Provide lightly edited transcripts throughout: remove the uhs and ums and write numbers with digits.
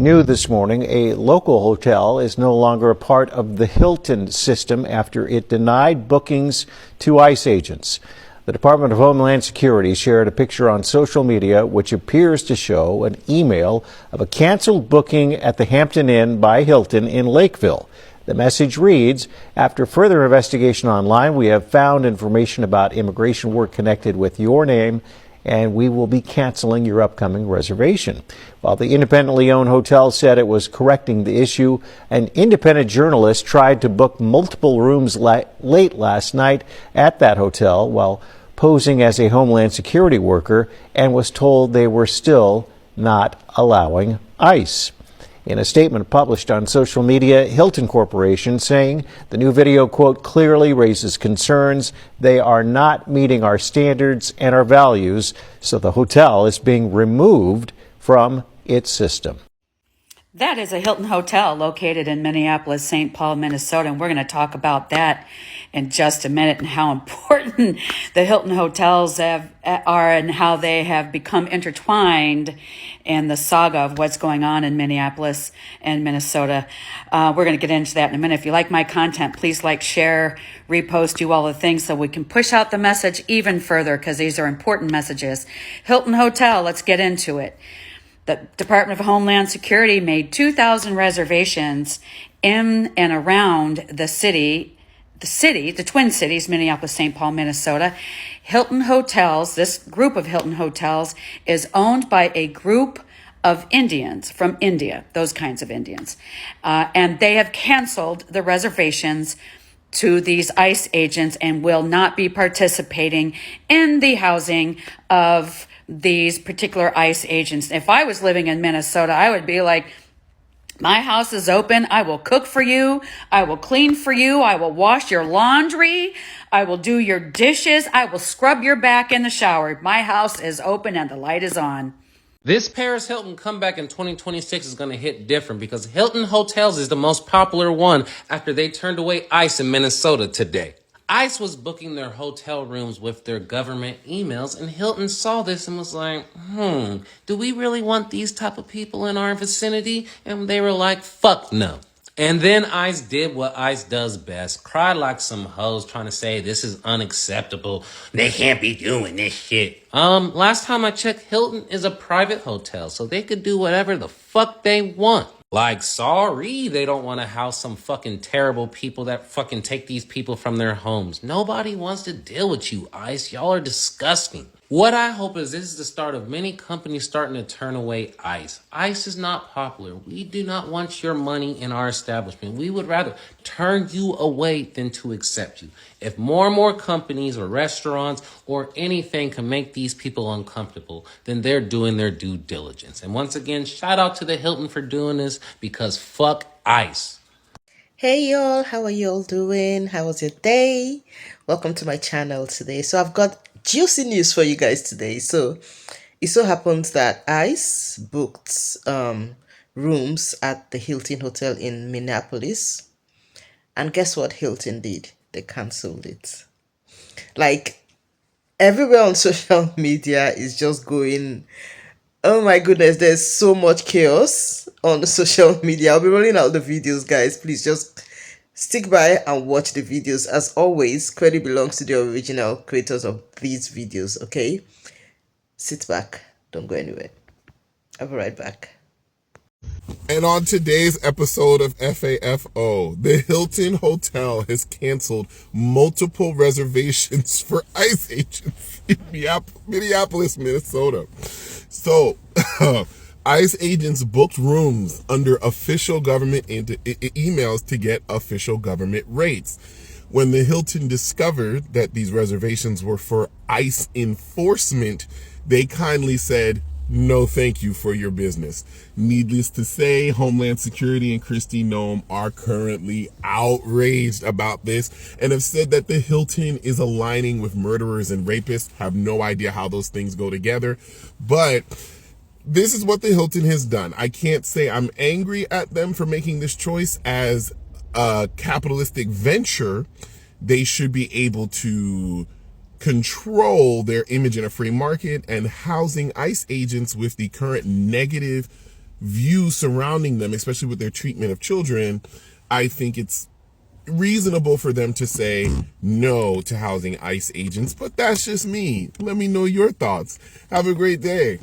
new this morning. A local hotel is no longer a part of the Hilton system after it denied bookings to ICE agents. The Department of Homeland Security shared a picture on social media which appears to show an email of a canceled booking at the Hampton Inn by Hilton in Lakeville. The message reads, "After further investigation online, we have found information about immigration work connected with your name, and we will be canceling your upcoming reservation." While the independently owned hotel said it was correcting the issue, an independent journalist tried to book multiple rooms late last night at that hotel while posing as a Homeland Security worker and was told they were still not allowing ICE. In a statement published on social media, Hilton Corporation saying the new video, quote, clearly raises concerns. They are not meeting our standards and our values, so the hotel is being removed from its system. That is a Hilton hotel located in Minneapolis, St. Paul, Minnesota, and we're going to talk about that in just a minute and how important the Hilton hotels are and how they have become intertwined in the saga of what's going on in Minneapolis and Minnesota. We're going to get into that in a minute. If you like my content, please like, share, repost, do all the things so we can push out the message even further because these are important messages. Hilton Hotel, let's get into it. The Department of Homeland Security made 2,000 reservations in and around the Twin Cities, Minneapolis, St. Paul, Minnesota. Hilton Hotels, this group of Hilton Hotels is owned by a group of Indians from India, those kinds of Indians. And they have canceled the reservations to these ICE agents and will not be participating in the housing of these particular ICE agents. If I was living in Minnesota, I would be like, my house is open. I will cook for you. I will clean for you. I will wash your laundry. I will do your dishes. I will scrub your back in the shower. My house is open and the light is on. This Paris Hilton comeback in 2026 is going to hit different because Hilton Hotels is the most popular one after they turned away ICE in Minnesota today. ICE was booking their hotel rooms with their government emails, and Hilton saw this and was like, do we really want these type of people in our vicinity? And they were like, fuck no. And then ICE did what ICE does best, cried like some hoes trying to say this is unacceptable. They can't be doing this shit. Last time I checked, Hilton is a private hotel, so they could do whatever the fuck they want. Like, sorry, they don't want to house some fucking terrible people that fucking take these people from their homes. Nobody wants to deal with you, ICE. Y'all are disgusting. What I hope is this is the start of many companies starting to turn away ICE. ICE is not popular. We do not want your money in our establishment. We would rather turn you away than to accept you. If more and more companies or restaurants or anything can make these people uncomfortable, then they're doing their due diligence. And once again, shout out to the Hilton for doing this because fuck ICE. Hey y'all, how are y'all doing? How was your day? Welcome to my channel today. So I've got juicy news for you guys today. So it so happens that ICE booked rooms at the Hilton Hotel in Minneapolis. And guess what Hilton did? They cancelled it. Like, everywhere on social media is just going, oh my goodness, there's so much chaos on the social media. I'll be rolling out the videos, guys. Please just stick by and watch the videos. As always, credit belongs to the original creators of these videos, okay? Sit back. Don't go anywhere. I'll be right back. And on today's episode of FAFO, the Hilton Hotel has canceled multiple reservations for ICE agents in Minneapolis, Minnesota. So, ICE agents booked rooms under official government emails to get official government rates. When the Hilton discovered that these reservations were for ICE enforcement, they kindly said, no thank you for your business. Needless to say, Homeland Security and Kristi Noem are currently outraged about this and have said that the Hilton is aligning with murderers and rapists. Have no idea how those things go together, but this is what the Hilton has done. I can't say I'm angry at them for making this choice. As a capitalistic venture, they should be able to control their image in a free market, and housing ICE agents with the current negative view surrounding them, especially with their treatment of children, I think it's reasonable for them to say no to housing ICE agents, but that's just me. Let me know your thoughts. Have a great day.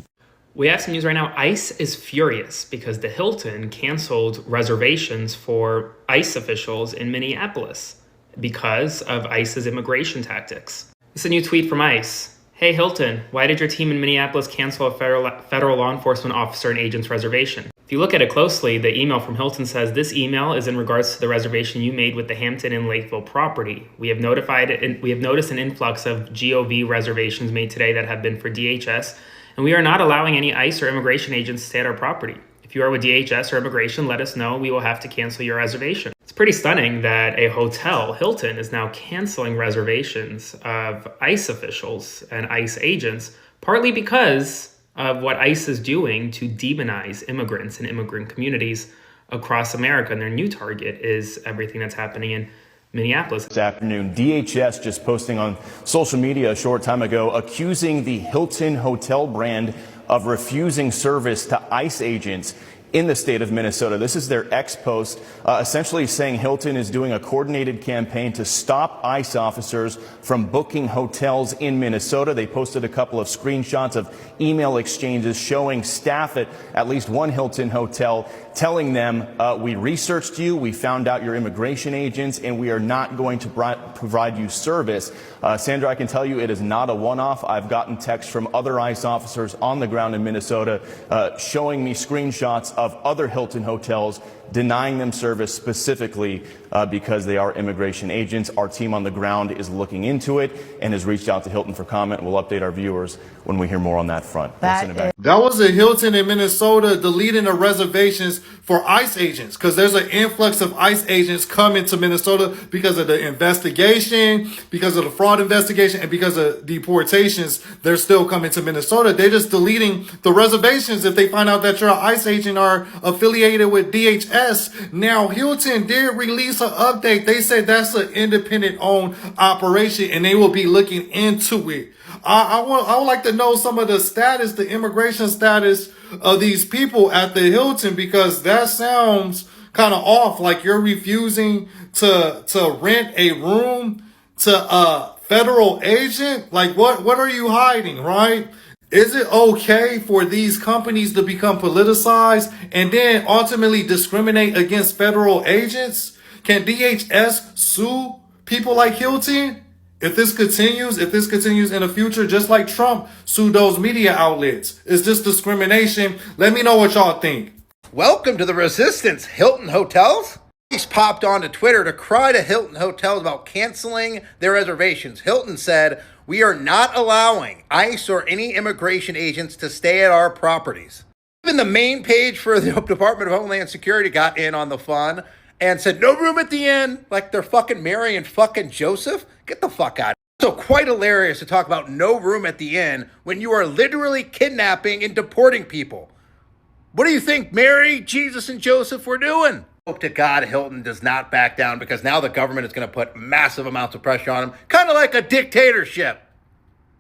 We have some news right now. ICE is furious because the Hilton canceled reservations for ICE officials in Minneapolis because of ICE's immigration tactics. This is a new tweet from ICE. Hey Hilton, why did your team in Minneapolis cancel a federal law enforcement officer and agent's reservation? If you look at it closely, the email from Hilton says this email is in regards to the reservation you made with the Hampton and Lakeville property. We have noticed an influx of GOV reservations made today that have been for DHS, and we are not allowing any ICE or immigration agents to stay at our property. If you are with DHS or immigration, let us know. We will have to cancel your reservation. It's pretty stunning that a hotel, Hilton, is now canceling reservations of ICE officials and ICE agents, partly because of what ICE is doing to demonize immigrants and immigrant communities across America. And their new target is everything that's happening in Minneapolis. This afternoon, DHS just posting on social media a short time ago, accusing the Hilton hotel brand of refusing service to ICE agents in the state of Minnesota. This is their X post, essentially saying Hilton is doing a coordinated campaign to stop ICE officers from booking hotels in Minnesota. They posted a couple of screenshots of email exchanges showing staff at least one Hilton hotel telling them, we researched you, we found out you're immigration agents, and we are not going to provide you service. Sandra, I can tell you it is not a one-off. I've gotten texts from other ICE officers on the ground in Minnesota showing me screenshots of other Hilton hotels denying them service specifically because they are immigration agents. Our team on the ground is looking into it and has reached out to Hilton for comment. We'll update our viewers when we hear more on that front. That was a Hilton in Minnesota deleting the reservations for ICE agents because there's an influx of ICE agents coming to Minnesota because of the investigation, because of the fraud investigation, and because of deportations. They're still coming to Minnesota. They're just deleting the reservations if they find out that you're an ICE agent or affiliated with DHS. Now, Hilton did release an update. They said that's an independent owned operation and they will be looking into it. I would like to know some of the status, the immigration status of these people at the Hilton, because that sounds kind of off. Like you're refusing to rent a room to a federal agent. Like what are you hiding, right? Is it okay for these companies to become politicized and then ultimately discriminate against federal agents? Can DHS sue people like Hilton? If this continues in the future, just like Trump sued those media outlets, is this discrimination? Let me know what y'all think. Welcome to the resistance, Hilton Hotels. He's popped onto Twitter to cry to Hilton Hotels about canceling their reservations. Hilton said, "We are not allowing ICE or any immigration agents to stay at our properties." Even the main page for the Department of Homeland Security got in on the fun and said, "No room at the inn," like they're fucking Mary and fucking Joseph. Get the fuck out. So quite hilarious to talk about no room at the inn when you are literally kidnapping and deporting people. What do you think Mary, Jesus, and Joseph were doing? Hope to God Hilton does not back down, because now the government is going to put massive amounts of pressure on him, kind of like a dictatorship.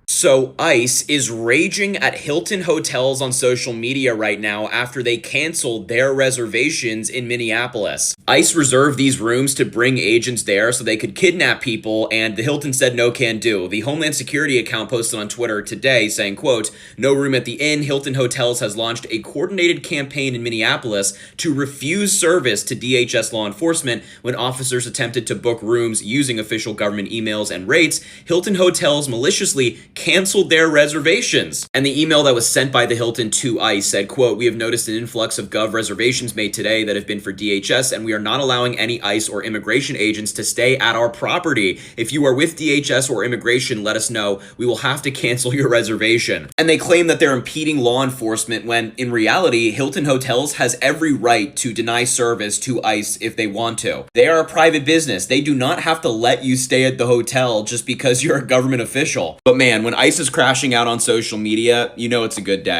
So ICE is raging at Hilton hotels on social media right now after they canceled their reservations in Minneapolis. ICE reserved these rooms to bring agents there so they could kidnap people, and the Hilton said no can do. The Homeland Security account posted on Twitter today saying, quote, "No room at the inn. Hilton Hotels has launched a coordinated campaign in Minneapolis to refuse service to DHS law enforcement when officers attempted to book rooms using official government emails and rates. Hilton Hotels maliciously canceled their reservations." And the email that was sent by the Hilton to ICE said, quote, "We have noticed an influx of Gov reservations made today that have been for DHS, and we are not allowing any ICE or immigration agents to stay at our property. If you are with DHS or immigration, let us know. We will have to cancel your reservation." And they claim that they're impeding law enforcement when, in reality, Hilton Hotels has every right to deny service to ICE if they want to. They are a private business. They do not have to let you stay at the hotel just because you're a government official. But man, when ICE is crashing out on social media, you know it's a good day.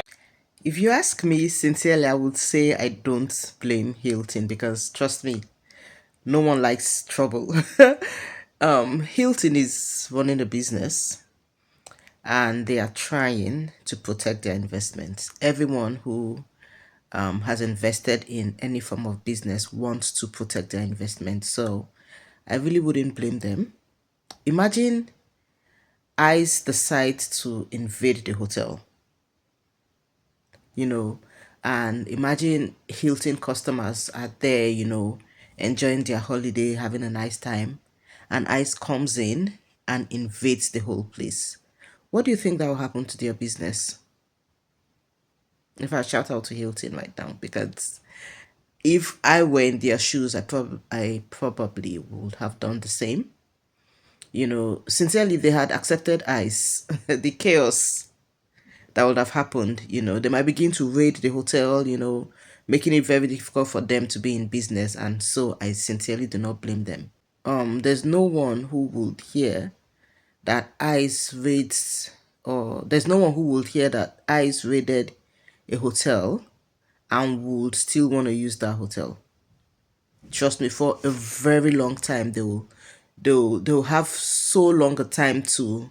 If you ask me sincerely, I would say I don't blame Hilton, because trust me, no one likes trouble. Hilton is running a business and they are trying to protect their investments. Everyone who has invested in any form of business wants to protect their investment. So I really wouldn't blame them. Imagine ICE decide to invade the hotel, you know, and imagine Hilton customers are there, enjoying their holiday, having a nice time, and ICE comes in and invades the whole place. What do you think that will happen to their business? If I shout out to Hilton right now, because if I were in their shoes, I probably would have done the same. Sincerely, if they had accepted ICE, the chaos that would have happened, they might begin to raid the hotel, making it very difficult for them to be in business. And so I sincerely do not blame them. There's no one who would hear that ICE raids, or there's no one who would hear that ICE raided a hotel and would still want to use that hotel. Trust me, for a very long time they'll have so long a time to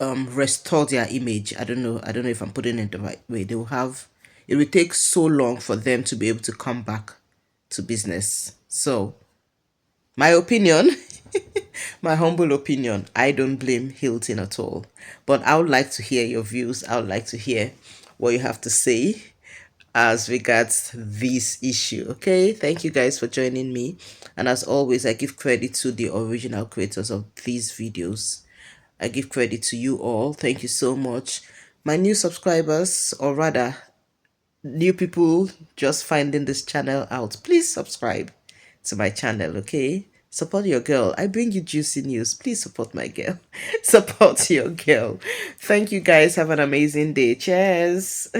restore their image. I don't know if I'm putting it the right way. It will take so long for them to be able to come back to business. So my opinion, my humble opinion, I don't blame Hilton at all. But I would like to hear your views. I would like to hear what you have to say as regards this issue. Okay, thank you guys for joining me, and as always, I give credit to the original creators of these videos. I give credit to you all. Thank you so much. My new subscribers, or rather new people just finding this channel out, please subscribe to my channel. Okay, support your girl. I bring you juicy news. Please support my girl. Support your girl. Thank you guys. Have an amazing day. Cheers.